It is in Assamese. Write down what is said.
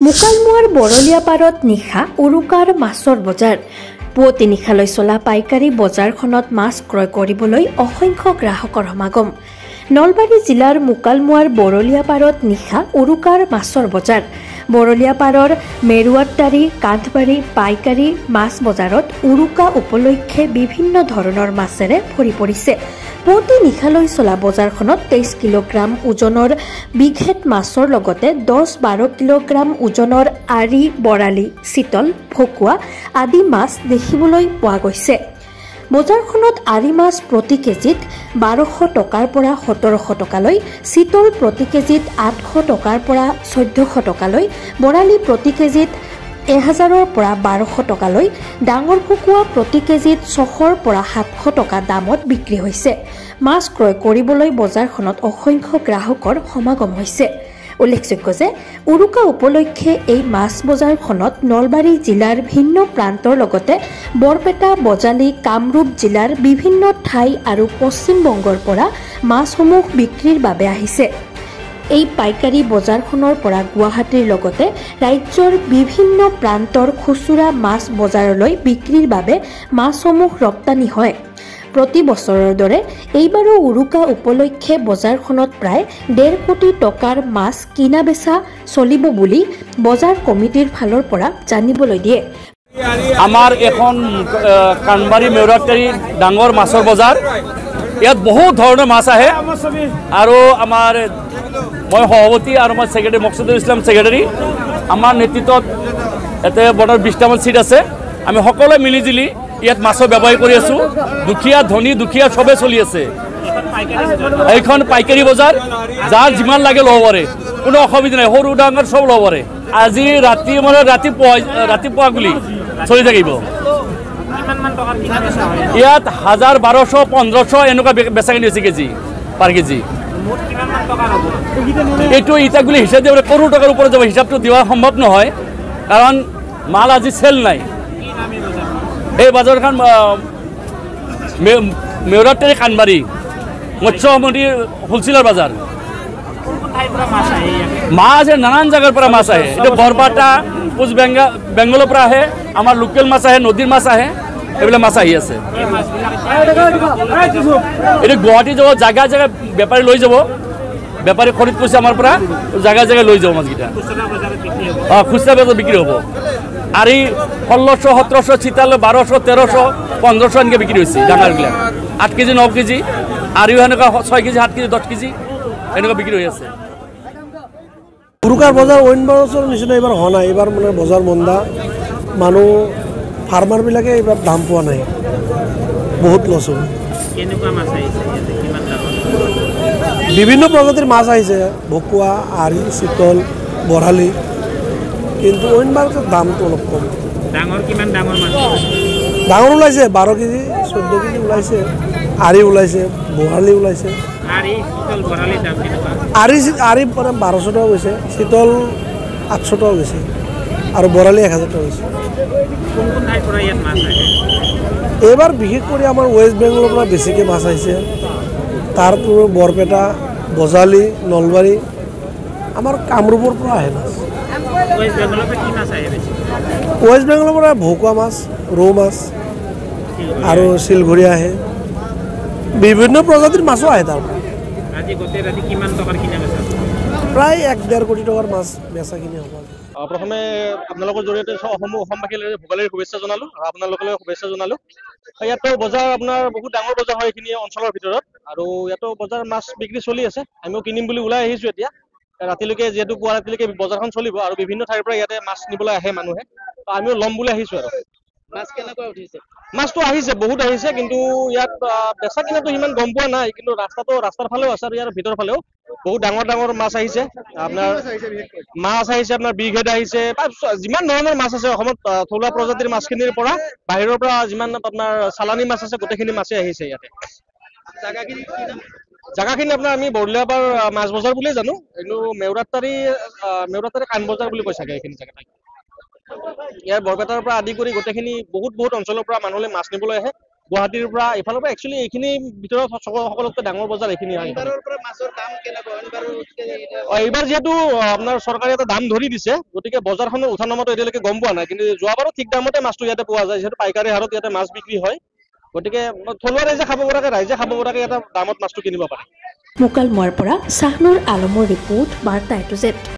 মুকালমুৱাৰ বৰলীয়াপাৰত নিশা উৰুকাৰ মাছৰ বজাৰ। পুৱতি নিশালৈ চলা পাইকাৰী বজাৰখনত মাছ ক্ৰয় কৰিবলৈ অসংখ্য গ্ৰাহকৰ সমাগম। নলবাৰী জিলাৰ মুকালমুৱাৰ বৰলীয়াপাৰত নিশা উৰুকাৰ মাছৰ বজাৰ। বৰলীয়াপাৰৰ মেৰুৱাট্টাৰী, কান্ধবাৰী পাইকাৰী মাছ বজাৰত উৰুকা উপলক্ষে বিভিন্ন ধৰণৰ মাছেৰে ভৰি পৰিছে। পুৱতি নিশালৈ চলা বজাৰখনত 23 কিলোগ্ৰাম ওজনৰ বিঘেট মাছৰ লগতে 10-12 কিলোগ্ৰাম ওজনৰ আৰি, বৰালি, চিতল, ভকুৱা আদি মাছ দেখিবলৈ পোৱা গৈছে। বজাৰখনত আৰি মাছ প্ৰতি কেজিত 1200 টকাৰ পৰা 1700 টকালৈ, চিতল প্ৰতি কেজিত 800 টকাৰ পৰা 1400 টকালৈ, বৰালি প্ৰতি কেজিত 1000ৰ পৰা 1200 টকালৈ, ডাঙৰ ভকুৱা প্ৰতি কেজিত 600ৰ পৰা 700 টকা দামত বিক্ৰী হৈছে। মাছ ক্ৰয় কৰিবলৈ বজাৰখনত অসংখ্য গ্ৰাহকৰ সমাগম হৈছে। উল্লেখযোগ্য যে উৰুকা উপলক্ষে এই মাছ বজাৰখনত নলবাৰী জিলাৰ ভিন্ন প্ৰান্তৰ লগতে বৰপেটা, বজালী, কামৰূপ জিলাৰ বিভিন্ন ঠাই আৰু পশ্চিম বংগৰ পৰা মাছসমূহ বিক্ৰীৰ বাবে আহিছে। এই পাইকাৰী বজাৰখনৰ পৰা গুৱাহাটীৰ লগতে ৰাজ্যৰ বিভিন্ন প্ৰান্তৰ খুচুৰা মাছ বজাৰলৈ বিক্ৰীৰ বাবে মাছসমূহ ৰপ্তানি হয়। প্ৰতি বছৰৰ দৰে এইবাৰো উৰুকা উপলক্ষে বজাৰখনত প্ৰায় 1.5 কোটি টকাৰ মাছ কিনা বেচা চলিব বুলি বজাৰ কমিটিৰ ফালৰ পৰা জানিবলৈ দিয়ে। আমাৰ এখন কানবাৰী মেৰুৱাট্টাৰী ডাঙৰ মাছৰ বজাৰ। ইয়াত বহুত ধৰণৰ মাছ আহে আৰু আমাৰ মই সভাপতি আৰু মই ছেক্ৰেটাৰী মকসুদুল ইছলাম ছেক্ৰেটাৰী, আমাৰ নেতৃত্বত ইয়াতে বনৰ 20টামান চিট আছে। আমি সকলোৱে মিলিজুলি ইয়াত মাছৰ ব্যৱসায় কৰি আছোঁ। দুখীয়া, ধনী, দুখীয়া চবে চলি আছে। এইখন পাইকাৰী বজাৰ, যাৰ যিমান লাগে ল'ব পাৰে, কোনো অসুবিধা নাই, সৰু ডাঙৰ চব ল'ব পাৰে। আজি ৰাতি মানে ৰাতিপুৱা গুলি চলি থাকিব। ইয়াত 1000, 1200, 1500 এনেকুৱা বেচা কিনি হৈছে কেজি পাৰ কেজি। এইটো ইটাগুলি হিচাপ দিব কৰোৰ টকাৰ ওপৰত যাব, হিচাপটো দিয়া সম্ভৱ নহয় কাৰণ মাল আজি চেল নাই। এই বজাৰখন মেৰুৱাট্টাৰী কানবাৰী মৎস্য মন্দিৰ হোলচেলাৰ বজাৰ। মাছ নানান জাগাৰ পৰা মাছ আহে। এইটো বৰপেটা, পূজ বেংগলৰ পৰা আহে, আমাৰ লোকেল মাছ আহে, নদীৰ মাছ আহে, এইবিলাক মাছ আহি আছে। এইটো গুৱাহাটী যাব, জাগা জাগা বেপাৰী লৈ যাব, বেপাৰী খৰিদ কৰিছে আমাৰ পৰা, জাগা জাগা লৈ যাব মাছকেইটা। খুচৰা বজাৰত বিক্ৰী হ'ব। আৰি 1600, 1700, চিতাল 1200, 1300, 1500 এনেকৈ বিক্ৰী হৈছে ডাঙৰবিলাক। 8 কেজি, 9 কেজি, আৰিও সেনেকুৱা 6 কেজি, 7 কেজি, 10 কেজি এনেকুৱা বিক্ৰী হৈ আছে। উৰুকাৰ বজাৰ অইন বছৰৰ নিচিনা এইবাৰ হোৱা নাই। এইবাৰ মানে বজাৰ মন্দা, মানুহ ফাৰ্মাৰবিলাকে এইবাৰ দাম পোৱা নাই, বহুত লছ হ'ল। বিভিন্ন প্ৰজাতিৰ মাছ আহিছে, ভকুৱা, আৰি, চিতল, বৰালি, কিন্তু অইন বাৰত দামটো অলপ কম। ডাঙৰ ওলাইছে 12 কেজি, 14 কেজি ওলাইছে, আৰি ওলাইছে, বৰালি ওলাইছে। আৰি মানে 1200 টকা গৈছে, চিতল 800 টকা গৈছে আৰু বৰালি 1000 টকা গৈছে। এইবাৰ বিশেষ কৰি আমাৰ ৱেষ্ট বেংগলৰ পৰা বেছিকৈ মাছ আহিছে। তাৰপৰা বৰপেটা, বজালী, নলবাৰী, আমাৰ কামৰূপৰ পৰা আহে মাছ। ৱেষ্ট বেংগলৰ পৰা ভকুৱা মাছ, ৰৌ মাছ আৰু শিলঘৰীয়া আহে। বিভিন্ন প্ৰজাতিৰ মাছো আহে তাৰ পৰা। প্ৰায় 1.5 কোটি টকাৰ মাছ বেচা কিনি হ'ব। প্ৰথমে আপোনালোকৰ জৰিয়তে অসমবাসীলৈ ভোগালীৰ শুভেচ্ছা জনালোঁ আৰু আপোনালোকলৈ শুভেচ্ছা জনালোঁ। ইয়াতো বজাৰ আপোনাৰ বহুত ডাঙৰ বজাৰ হয় এইখিনি অঞ্চলৰ ভিতৰত, আৰু ইয়াতো বজাৰ মাছ বিক্ৰী চলি আছে। আমিও কিনিম বুলি ওলাই আহিছোঁ এতিয়া। ৰাতিলৈকে যিহেতু পুৱা ৰাতিলৈকে বজাৰখন চলিব আৰু বিভিন্ন ঠাইৰ পৰা ইয়াতে মাছ নিবলৈ আহে মানুহে, আমিও ল'ম বুলি আহিছোঁ। আৰু মাছ কেনেকুৱা উঠিছে? মাছটো আহিছে, বহুত আহিছে, কিন্তু ইয়াত বেচা কিনাটো সিমান গম পোৱা নাই। কিন্তু ৰাস্তাৰ ফালেও আছে আৰু ইয়াৰ ভিতৰৰ ফালেও বহুত ডাঙৰ ডাঙৰ মাছ আহিছে। আপোনাৰ মাছ আহিছে, আপোনাৰ বিঘেট আহিছে, যিমান ধৰণৰ মাছ আছে অসমত থলুৱা প্ৰজাতিৰ মাছখিনিৰ পৰা বাহিৰৰ পৰা যিমান আপোনাৰ চালানী মাছ আছে গোটেইখিনি মাছেই আহিছে ইয়াতে। জাগাখিনি আপোনাৰ আমি বৰলীয়াপাৰ মাছ বজাৰ বুলিয়ে জানো, কিন্তু মেৰুৱাট্টাৰী কান বজাৰ বুলি কৈ চাগে এইখিনি জেগাত। ইয়াৰ বৰপেটাৰ পৰা আদি কৰি গোটেইখিনি বহুত অঞ্চলৰ পৰা মানুহলৈ মাছ নিবলৈ আহে গুৱাহাটীৰ পৰা এইফালৰ পৰা একচুৱেলি এইখিনি ভিতৰত সকলোতকৈ ডাঙৰ বজাৰ এইখিনি হয়। এইবাৰ যিহেতু আপোনাৰ চৰকাৰে এটা দাম ধৰি দিছে, গতিকে বজাৰখনৰ উঠা নমাটো এতিয়ালৈকে গম পোৱা নাই, কিন্তু যোৱাবাৰো ঠিক দামতে মাছটো ইয়াতে পোৱা যায়, যিহেতু পাইকাৰী হাৰত ইয়াতে মাছ বিক্ৰী হয়। গতিকে থলুৱা ৰাইজে খাব পৰাকৈ এটা দামত মাছটো কিনিব পাৰে। মুকালমুৱাৰ পৰা শ্বাহনুৰ আলমৰ ৰিপোৰ্ট, বাৰ্তা A to Z।